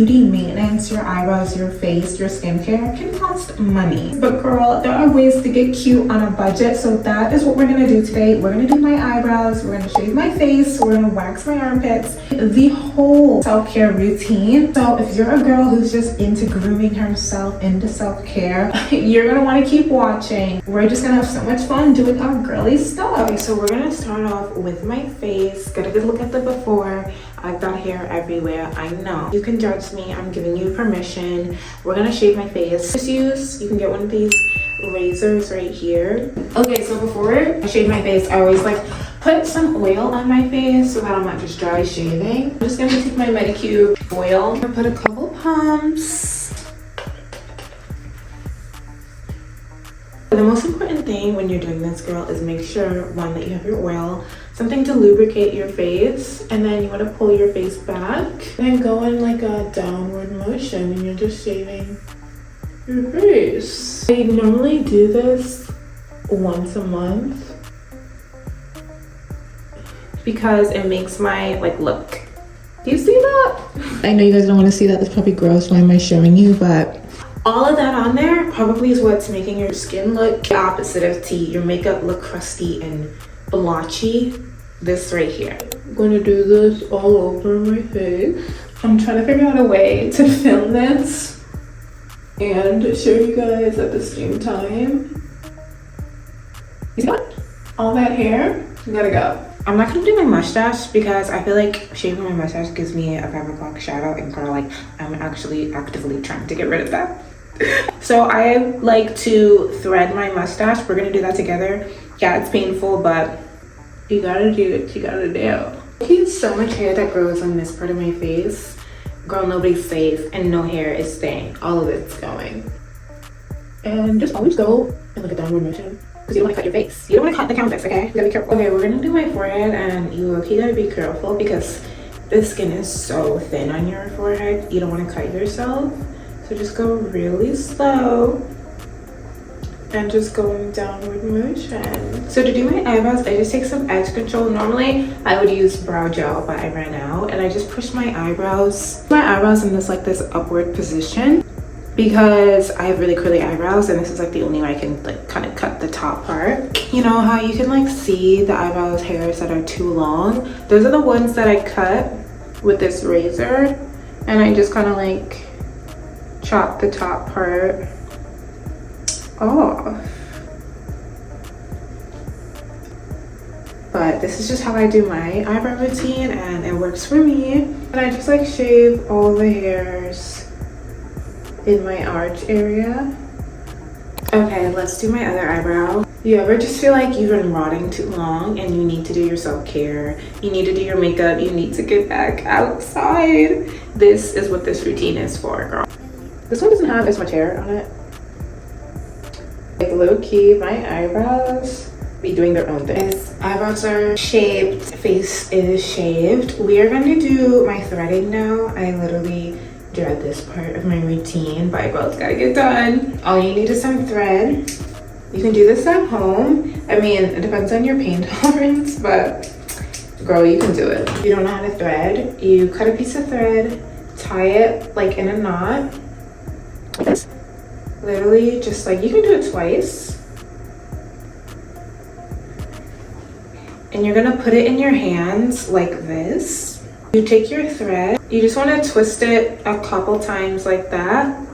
beauty maintenance, your eyebrows, your face, your skincare can cost money. But girl, there are ways to get cute on a budget. So that is what we're gonna do today. We're gonna do my eyebrows, we're gonna shave my face, we're gonna wax my armpits, the whole self-care routine. So if you're a girl who's just into grooming herself, into self-care, you're gonna wanna keep watching. We're just gonna have so much fun doing our girly stuff. Okay, so we're gonna start off with my face. Get a good look at the before. I've got hair everywhere, I know. You can judge me, I'm giving you permission. We're gonna shave my face. You can get one of these razors right here. Okay, so before I shave my face, I always like put some oil on my face so that I'm not just dry shaving. I'm just gonna take my Medicube oil. I'm gonna put a couple pumps. The most important thing when you're doing this, girl, is make sure, one, that you have your oil, something to lubricate your face, and then you want to pull your face back and go in like a downward motion and you're just shaving your face. I normally do this once a month because it makes my look. Do you see that? I know you guys don't want to see that. That's probably gross. Why am I showing you? But all of that on there probably is what's making your skin look the opposite of tea. Your makeup look crusty and blotchy. This right here. I'm going to do this all over my face. I'm trying to figure out a way to film this and show you guys at the same time. You see what? All that hair gotta go. I'm not gonna do my mustache because I feel like shaving my mustache gives me a 5 o'clock shadow, and kind of like I'm actually actively trying to get rid of that. So I like to thread my mustache. We're gonna do that together. Yeah, it's painful, but you gotta do what you gotta do. Look at so much hair that grows on this part of my face. Girl, nobody's safe and no hair is staying. All of it's going. And just always go in like a downward motion because you don't want to cut your face. You don't want to cut the canvas, okay? You gotta be careful. Okay, we're gonna do my forehead, and you gotta be careful because the skin is so thin on your forehead. You don't want to cut yourself. So just go really slow and just go in downward motion. So to do my eyebrows, I just take some edge control. Normally I would use brow gel, but I ran out, and I just push my eyebrows in this upward position because I have really curly eyebrows, and this is like the only way I can like kind of cut the top part. You know how you can like see the eyebrows hairs that are too long? Those are the ones that I cut with this razor, and I just kind of like chop the top part off. But this is just how I do my eyebrow routine, and it works for me. And I just like shave all the hairs in my arch area. Okay, let's do my other eyebrow. You ever just feel like you've been rotting too long and you need to do your self-care, you need to do your makeup, you need to get back outside? This is what this routine is for, girl. This one doesn't have as much hair on it. Like low key, my eyebrows be doing their own thing. Eyebrows are shaped, face is shaved. We are going to do my threading now. I literally dread this part of my routine, but girls gotta get done. All you need is some thread. You can do this at home. I mean, it depends on your pain tolerance, but girl, you can do it. If you don't know how to thread, you cut a piece of thread, tie it like in a knot. Like this. Literally just like, you can do it twice. And you're gonna put it in your hands like this. You take your thread, you just want to twist it a couple times like that,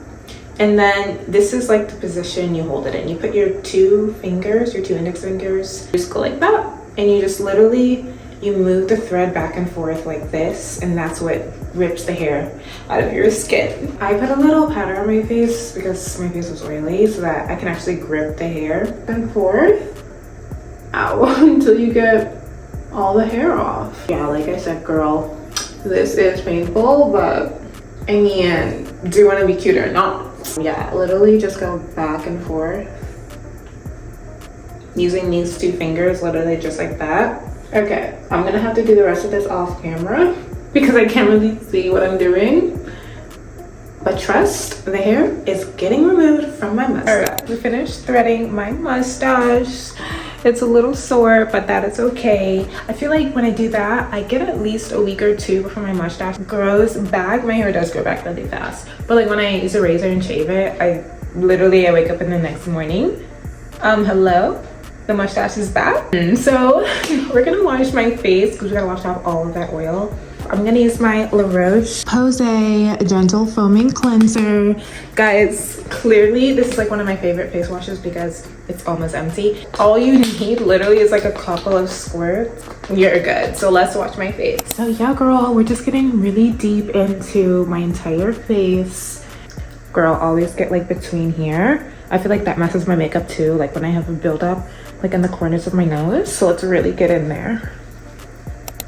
and then this is like the position you hold it in. You put your two index fingers, just go like that, and you just literally, you move the thread back and forth like this, and that's what rips the hair out of your skin. I put a little powder on my face because my face was oily, so that I can actually grip the hair back and forth, until you get all the hair off. Yeah, like I said, girl, this is painful, but I mean, do you want to be cute or not? Yeah, literally just go back and forth using these two fingers, literally just like that. Okay, I'm gonna have to do the rest of this off camera because I can't really see what I'm doing. But trust, the hair is getting removed from my mustache. All right, we finished threading my mustache. It's a little sore, but that is okay. I feel like when I do that, I get at least a week or two before my mustache grows back. My hair does grow back really fast, but like when I use a razor and shave it, I wake up in the next morning. Hello, the mustache is back. So we're gonna wash my face because we gotta wash off all of that oil. I'm gonna use my La Roche-Posay Gentle Foaming Cleanser. Guys, clearly this is like one of my favorite face washes because it's almost empty. All you need literally is like a couple of squirts. You're good. So let's wash my face. So yeah, girl, we're just getting really deep into my entire face. Girl, always get like between here. I feel like that messes my makeup too, like when I have a buildup like in the corners of my nose. So let's really get in there.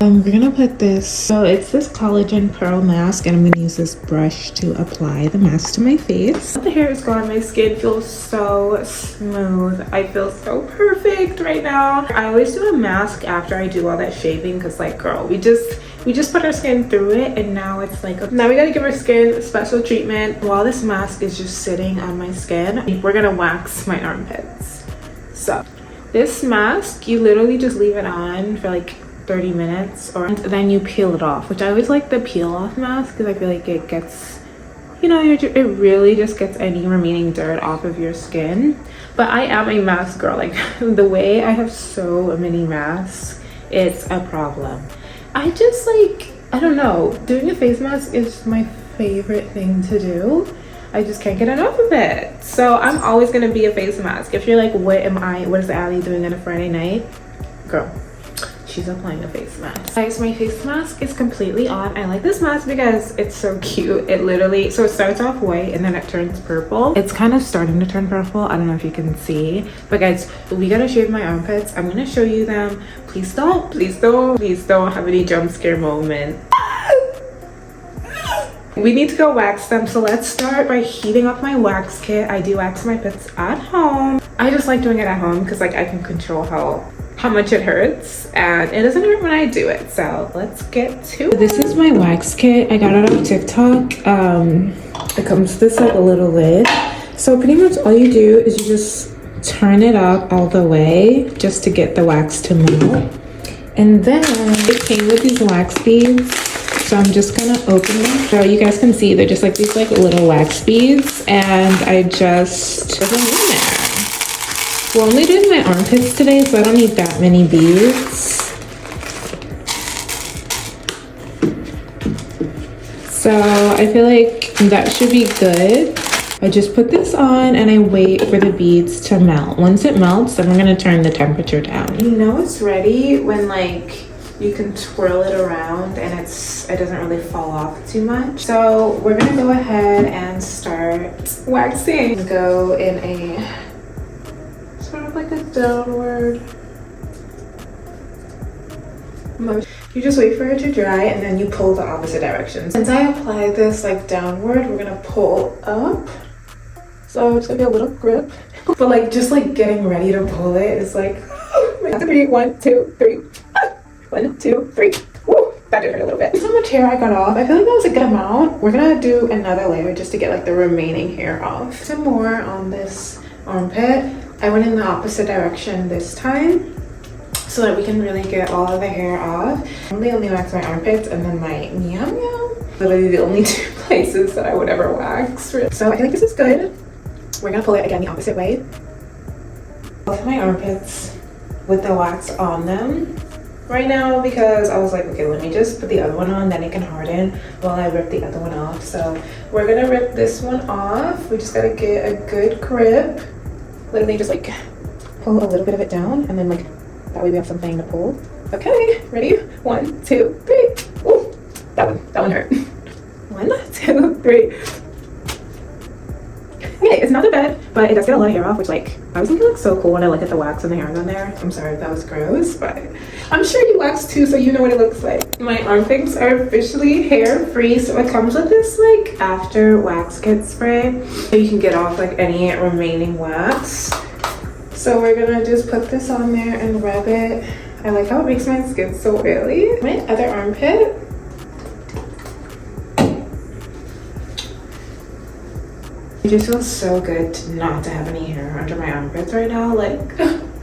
We're gonna put this, so it's this collagen pearl mask, and I'm gonna use this brush to apply the mask to my face. The hair is gone, my skin feels so smooth. I feel so perfect right now. I always do a mask after I do all that shaving because like, girl, we just put our skin through it, and now it's like, now we gotta give our skin a special treatment. While this mask is just sitting on my skin, we're gonna wax my armpits. So this mask, you literally just leave it on for like 30 minutes, or then you peel it off, which I always like the peel off mask because I feel like it gets, you know, it really just gets any remaining dirt off of your skin. But I am a mask girl. Like the way I have so many masks, it's a problem. I just like, I don't know, doing a face mask is my favorite thing to do. I just can't get enough of it. So I'm always gonna be a face mask. If you're like, what is Allie doing on a Friday night? Girl, she's applying a face mask. Guys, my face mask is completely on. I like this mask because it's so cute. It literally, so it starts off white and then it turns purple. It's kind of starting to turn purple. I don't know if you can see, but guys, we gotta shave my armpits. I'm gonna show you them. Please don't have any jump scare moment. We need to go wax them, so let's start by heating up my wax kit. I do wax my pits at home. I just like doing it at home because like I can control how much it hurts, and it doesn't hurt when I do it. So let's get to it. This is my wax kit. I got it off TikTok. It comes with this like a little lid. So pretty much all you do is you just turn it up all the way just to get the wax to melt. And then it came with these wax beads. So I'm just gonna open them. So you guys can see they're just like these like little wax beads, and I just put them in there. We're only doing my armpits today, so I don't need that many beads. So I feel like that should be good. I just put this on and I wait for the beads to melt. Once it melts, then we're gonna turn the temperature down. You know it's ready when like you can twirl it around and it doesn't really fall off too much. So we're gonna go ahead and start waxing. Go in a sort of like a downward motion. You just wait for it to dry and then you pull the opposite direction. Since I applied this like downward, we're gonna pull up. So it's gonna be a little grip. But like just like getting ready to pull it is like 1, 2, 3. 1, 2, 3. Woo! That did hurt a little bit. How much hair I got off. I feel like that was a good amount. We're gonna do another layer just to get like the remaining hair off. Some more on this armpit. I went in the opposite direction this time so that we can really get all of the hair off. I only wax my armpits and then my meow meow. Literally the only two places that I would ever wax. So I feel like this is good. We're gonna pull it again the opposite way. Both my armpits with the wax on them right now because I was like, okay, let me just put the other one on, then it can harden while I rip the other one off. So we're gonna rip this one off. We just gotta get a good grip. Literally just like pull a little bit of it down and then like that way we have something to pull. Okay, ready? 1, 2, 3. Ooh, that one hurt. 1, 2, 3. Okay, it's not that bad, but it does get a lot of hair off, which like I was thinking looks so cool when I look at the wax and the hairs on there. I'm sorry if that was gross, but I'm sure you wax too, so you know what it looks like. My armpits are officially hair free, so it comes with this like after wax kit spray, so you can get off like any remaining wax. So we're gonna just put this on there and rub it. I like how it makes my skin so oily. My other armpit. It just feels so good not to have any hair under my armpits right now. Like,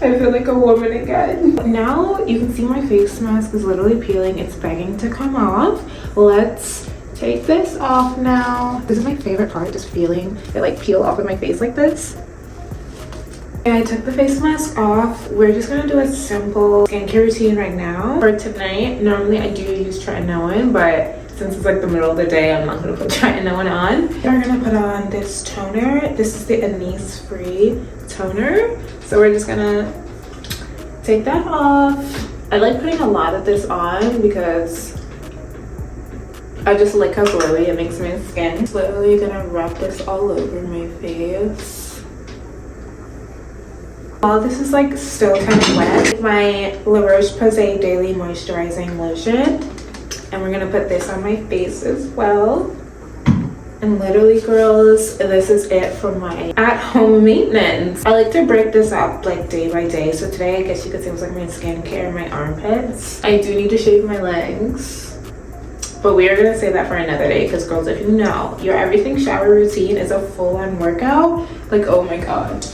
I feel like a woman again. Now you can see my face mask is literally peeling. It's begging to come off. Let's take this off now. This is my favorite part, just feeling it like peel off of my face like this. And I took the face mask off. We're just gonna do a simple skincare routine right now. For tonight, normally I do use tretinoin, but since it's like the middle of the day, I'm not gonna put tretinoin on. We're gonna put on this toner. This is the Anise-free toner. So we're just gonna take that off. I like putting a lot of this on because I just like how glowy it makes my skin. Literally gonna wrap this all over my face. While this is like still kind of wet, my La Roche-Posay Daily Moisturizing Lotion. And we're gonna put this on my face as well. And literally, girls, this is it for my at-home maintenance. I like to break this up like day by day. So today, I guess you could say it was like my skincare, my armpits. I do need to shave my legs, but we are gonna say that for another day because, girls, if you know, your everything shower routine is a full-on workout. Like, oh my god.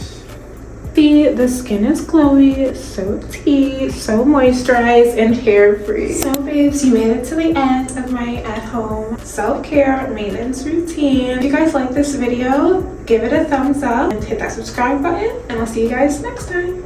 See, the skin is glowy, so tea, so moisturized, and hair-free. So, babes, you made it to the end of my at-home self-care maintenance routine. If you guys like this video, give it a thumbs up and hit that subscribe button, and I'll see you guys next time.